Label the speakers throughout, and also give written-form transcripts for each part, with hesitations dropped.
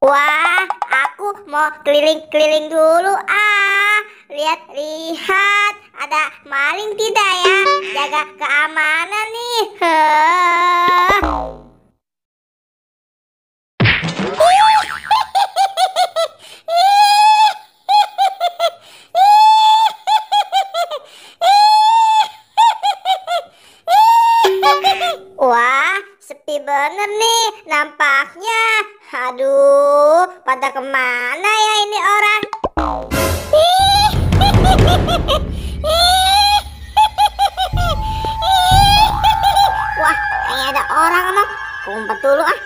Speaker 1: Wah, aku mau keliling-keliling dulu. Lihat-lihat, ada maling tidak ya? Jaga keamanan nih. Wah, sepi bener nih nampaknya. Aduh, pada kemana ya ini orang? Wah, kayaknya ada orang no. Kumpet dulu ah.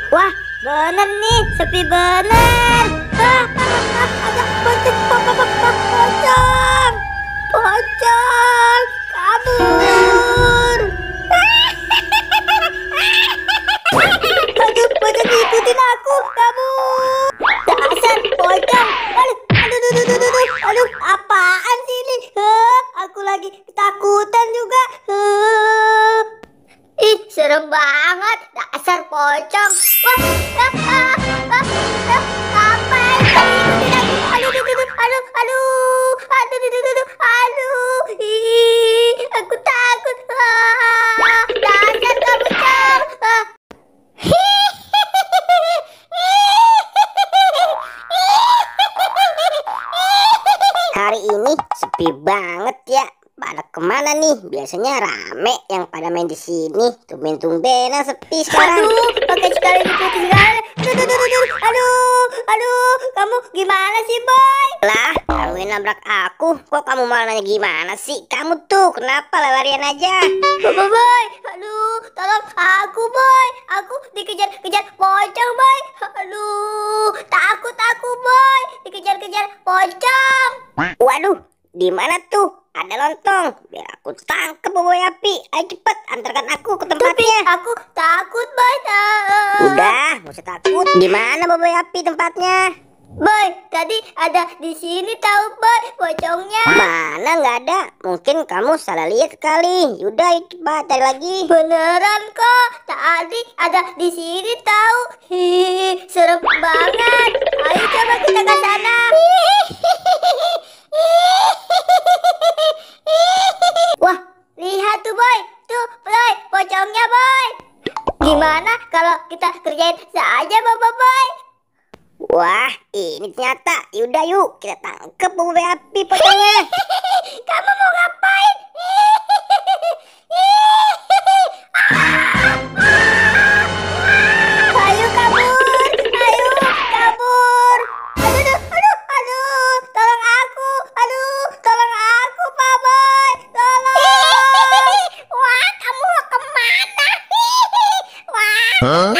Speaker 1: Wah, bener nih, sepi bener. Ada pocong, pocong, kabur. Aduh, pocong ikutin aku, kabur. Dasar pocong. Aduh, apaan sih ini? Aku lagi ketakutan juga. Ih, serem banget. Dasar pocong. Wah, apa ini? Aduh. Ih, aku takut. Dasar kamu cong. Hari ini sepi banget ya. Pada kemana nih? Biasanya rame yang pada main di sini. Tumben-tumbenan sepi sekarang. Aduh, pakai sekali diputus sekali. Aduh, kamu gimana sih, Boy? Lah, kamu yang nabrak aku. Kok kamu malah nanya gimana sih? Kamu tuh kenapa larian aja? Boy, aduh, tolong aku, Boy. Aku dikejar-kejar pocong, Boy. Aduh, takut aku, Boy. Dikejar-kejar pocong. Waduh, di mana tuh? Ada lontong, biar aku tangkep Boboiboy api. Ayo cepet, antarkan aku ke tempatnya. Tapi aku takut, Boy. Udah, gak usah takut. Di mana Boboiboy api tempatnya? Boy, tadi ada di sini tahu, Boy, pocongnya. Mana nggak ada? Mungkin kamu salah lihat kali. Yaudah, coba cari lagi. Beneran kok, tadi ada di sini tahu. Hihi, serem banget. Ayo coba kita ke sana. Wah, lihat tuh, Boy. Tuh, Boy, pocongnya, Boy. Gimana kalau kita kerjain saja, Boy? Wah, ini ternyata. Yaudah yuk, kita tangkep Boboiboy api pocongnya. Kamu mau ngapain? Ayo kabur, ayo kabur. Aduh, tolong aku. Tolong aku, Pak Boy. Tolong. Wah, kamu mau kemana? Wah.